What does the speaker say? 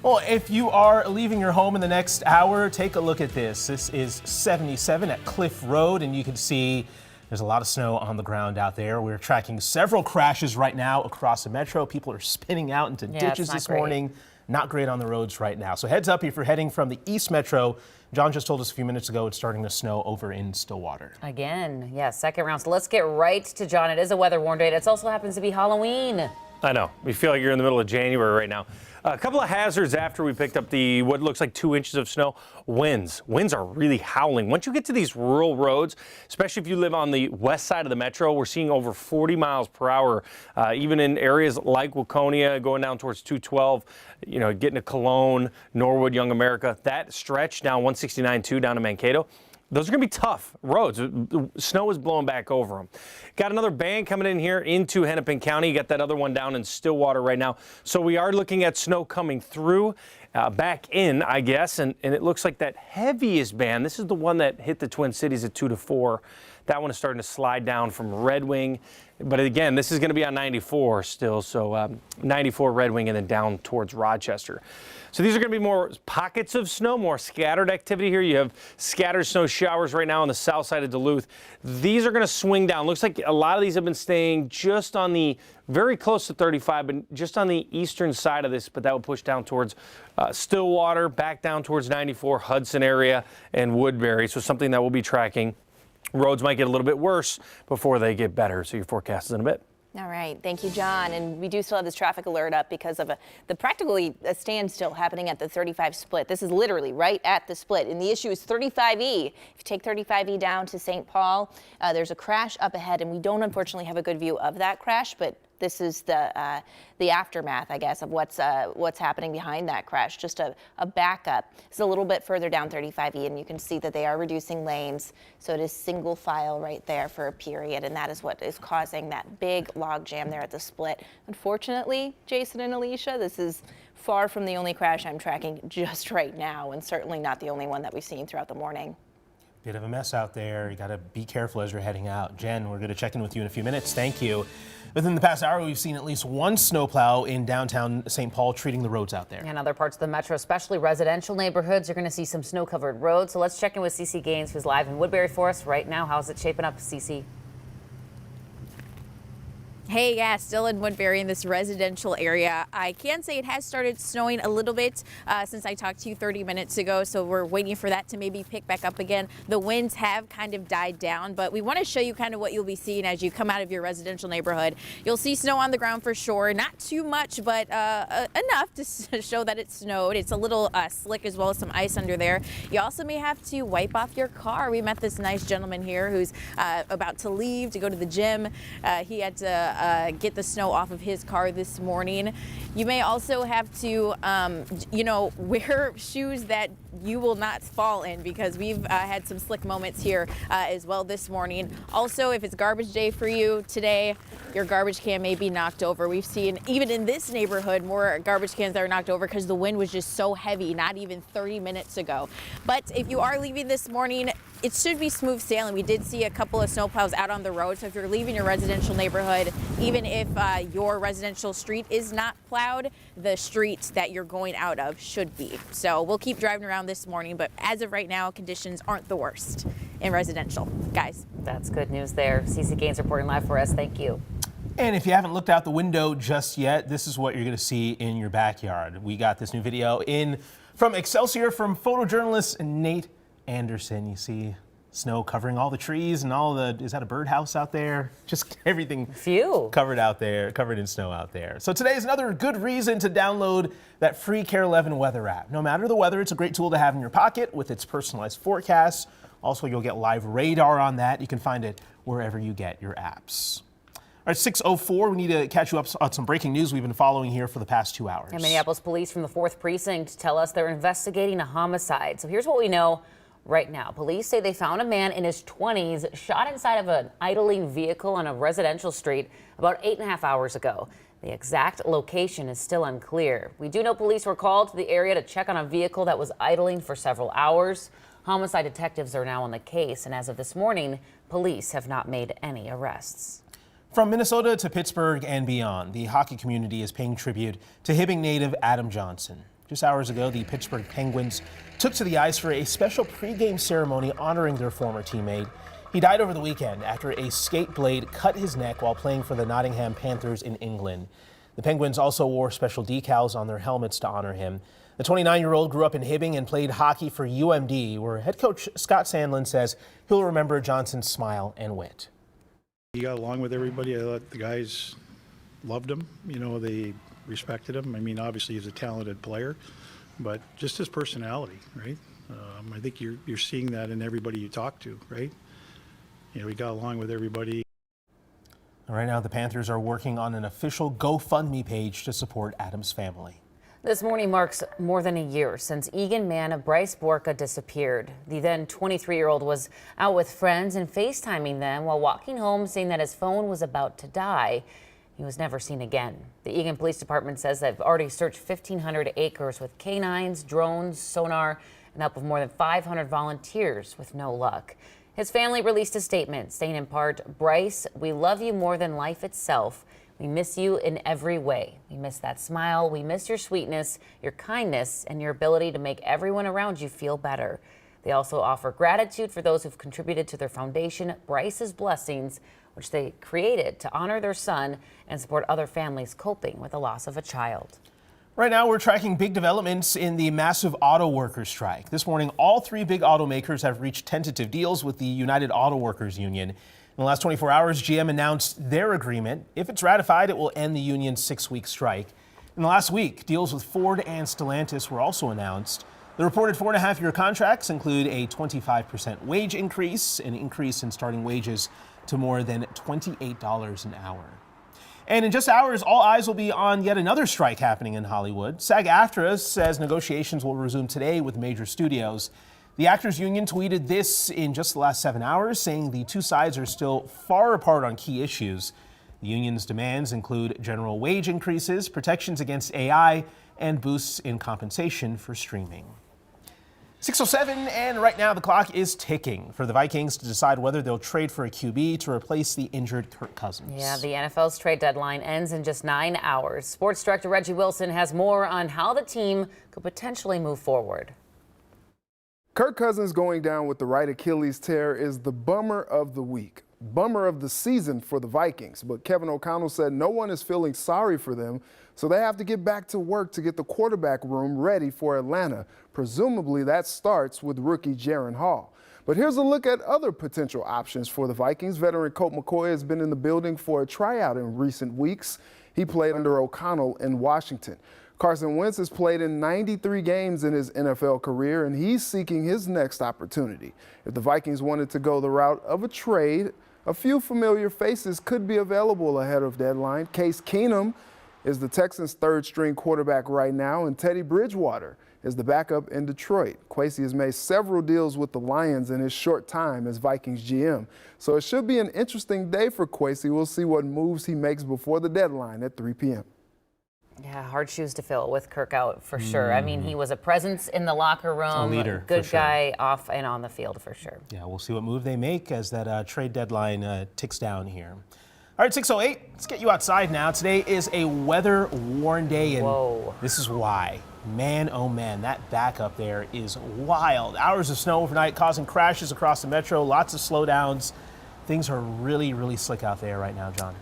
Well, if you are leaving your home in the next hour, take a look at this. This is 77 at Cliff Road, and you can see there's a lot of snow on the ground out there. We're tracking several crashes right now across the metro. People are spinning out into ditches this morning. Not great on the roads right now. So heads up if you're heading from the East Metro. John just told us a few minutes ago it's starting to snow over in Stillwater. Again, yeah, second round. So let's get right to John. It is a weather warned day. It also happens to be Halloween. I know. We feel like you're in the middle of January right now. A couple of hazards after we picked up what looks like 2 inches of snow. Winds are really howling. Once you get to these rural roads, especially if you live on the west side of the metro, we're seeing over 40 miles per hour, even in areas like Waconia, going down towards 212, getting to Cologne, Norwood, Young America. That stretch down 169-2 down to Mankato. Those are going to be tough roads. Snow is blowing back over them. Got another band coming in here into Hennepin County. You got that other one down in Stillwater right now. So we are looking at snow coming through, back in, I guess. And it looks like that heaviest band, this is the one that hit the Twin Cities at 2 to 4. That one is starting to slide down from Red Wing. But again, this is going to be on 94 still. So 94 Red Wing and then down towards Rochester. So these are going to be more pockets of snow, more scattered activity here. You have scattered snow showers right now on the south side of Duluth. These are going to swing down. Looks like a lot of these have been staying just on the very close to 35, but just on the eastern side of this. But that will push down towards Stillwater, back down towards 94, Hudson area, and Woodbury. So something that we'll be tracking. Roads might get a little bit worse before they get better. So your forecast is in a bit. All right. Thank you, John. And we do still have this traffic alert up because of practically a standstill happening at the 35 split. This is literally right at the split. And the issue is 35E. If you take 35E down to St. Paul, there's a crash up ahead. And we don't unfortunately have a good view of that crash, but this is the aftermath, I guess, of what's happening behind that crash. Just a backup. It's a little bit further down 35E, and you can see that they are reducing lanes. So it is single file right there for a period, and that is what is causing that big log jam there at the split. Unfortunately, Jason and Alicia, this is far from the only crash I'm tracking just right now, and certainly not the only one that we've seen throughout the morning. Bit of a mess out there. You got to be careful as you're heading out. Jen, we're going to check in with you in a few minutes. Thank you. Within the past hour, we've seen at least one snowplow in downtown St. Paul treating the roads out there. And other parts of the metro, especially residential neighborhoods, you're going to see some snow-covered roads. So let's check in with Cece Gaines, who's live in Woodbury for us right now. How's it shaping up, Cece? Hey, yeah, still in Woodbury in this residential area. I can say it has started snowing a little bit since I talked to you 30 minutes ago, so we're waiting for that to maybe pick back up again. The winds have kind of died down, but we want to show you kind of what you'll be seeing as you come out of your residential neighborhood. You'll see snow on the ground for sure, not too much, but enough to show that it snowed. It's a little slick as well as some ice under there. You also may have to wipe off your car. We met this nice gentleman here who's about to leave to go to the gym. He had to get the snow off of his car this morning. You may also have to, wear shoes that you will not fall in because we've had some slick moments here as well this morning. Also, if it's garbage day for you today, your garbage can may be knocked over. We've seen, even in this neighborhood, more garbage cans that are knocked over because the wind was just so heavy, not even 30 minutes ago. But if you are leaving this morning, it should be smooth sailing. We did see a couple of snowplows out on the road. So if you're leaving your residential neighborhood, even if your residential street is not plowed, the street that you're going out of should be. So we'll keep driving around this morning, but as of right now, conditions aren't the worst in residential. Guys. That's good news there. Cece Gaines reporting live for us. Thank you. And if you haven't looked out the window just yet, this is what you're going to see in your backyard. We got this new video in from Excelsior from photojournalist Nate Anderson. You see snow covering all the trees and all the, is that a birdhouse out there? Just everything covered out there, covered in snow out there. So today is another good reason to download that free KARE 11 weather app. No matter the weather, it's a great tool to have in your pocket with its personalized forecasts. Also, you'll get live radar on that. You can find it wherever you get your apps. All right, 6:04, we need to catch you up on some breaking news we've been following here for the past 2 hours. And Minneapolis police from the 4th Precinct tell us they're investigating a homicide. So here's what we know right now. Police say they found a man in his 20s shot inside of an idling vehicle on a residential street about 8.5 hours ago. The exact location is still unclear. We do know police were called to the area to check on a vehicle that was idling for several hours. Homicide detectives are now on the case, and as of this morning, police have not made any arrests. From Minnesota to Pittsburgh and beyond, the hockey community is paying tribute to Hibbing native Adam Johnson. Just hours ago, the Pittsburgh Penguins took to the ice for a special pregame ceremony honoring their former teammate. He died over the weekend after a skate blade cut his neck while playing for the Nottingham Panthers in England. The Penguins also wore special decals on their helmets to honor him. The 29-year-old grew up in Hibbing and played hockey for UMD, where head coach Scott Sandlin says he'll remember Johnson's smile and wit. He got along with everybody. I thought the guys loved him. You know, they respected him. I mean, obviously he's a talented player, but just his personality, right? I think you're seeing that in everybody you talk to, right? You know, he got along with everybody. Right now, the Panthers are working on an official GoFundMe page to support Adam's family. This morning marks more than a year since Egan man Bryce Borka disappeared. The then 23-year-old was out with friends and FaceTiming them while walking home, saying that his phone was about to die. He was never seen again. The Egan Police Department says they've already searched 1,500 acres with canines, drones, sonar, and help of more than 500 volunteers with no luck. His family released a statement saying in part, "Bryce, we love you more than life itself. We miss you in every way. We miss that smile. We miss your sweetness, your kindness, and your ability to make everyone around you feel better." They also offer gratitude for those who've contributed to their foundation, Bryce's Blessings, which they created to honor their son and support other families coping with the loss of a child. Right now, we're tracking big developments in the massive auto workers strike. This morning, all three big automakers have reached tentative deals with the United Auto Workers Union. In the last 24 hours, GM announced their agreement. If it's ratified, it will end the union's 6-week strike. In the last week, deals with Ford and Stellantis were also announced. The reported 4.5-year contracts include a 25% wage increase, an increase in starting wages to more than $28 an hour. And in just hours, all eyes will be on yet another strike happening in Hollywood. SAG-AFTRA says negotiations will resume today with major studios. The Actors Union tweeted this in just the last 7 hours, saying the two sides are still far apart on key issues. The union's demands include general wage increases, protections against AI, and boosts in compensation for streaming. 6:07, and right now the clock is ticking for the Vikings to decide whether they'll trade for a QB to replace the injured Kirk Cousins. Yeah, the NFL's trade deadline ends in just 9 hours. Sports director Reggie Wilson has more on how the team could potentially move forward. Kirk Cousins going down with the right Achilles tear is the bummer of the week. Bummer of the season for the Vikings, but Kevin O'Connell said no one is feeling sorry for them, so they have to get back to work to get the quarterback room ready for Atlanta. Presumably that starts with rookie Jaren Hall. But here's a look at other potential options for the Vikings. Veteran Colt McCoy has been in the building for a tryout in recent weeks. He played under O'Connell in Washington. Carson Wentz has played in 93 games in his NFL career, and he's seeking his next opportunity. If the Vikings wanted to go the route of a trade, a few familiar faces could be available ahead of deadline. Case Keenum is the Texans' third-string quarterback right now, and Teddy Bridgewater is the backup in Detroit. Kwesi has made several deals with the Lions in his short time as Vikings GM. So it should be an interesting day for Kwesi. We'll see what moves he makes before the deadline at 3 p.m. Yeah, hard shoes to fill with Kirk out for sure. I mean, he was a presence in the locker room, A leader, good for sure. guy off and on the field for sure. Yeah, we'll see what move they make as that trade deadline ticks down here. All right, 6:08, let's get you outside now. Today is a weather-worn day, and Whoa. this is why. Man, oh man, that back up there is wild. Hours of snow overnight causing crashes across the metro, lots of slowdowns. Things are really, really slick out there right now, John.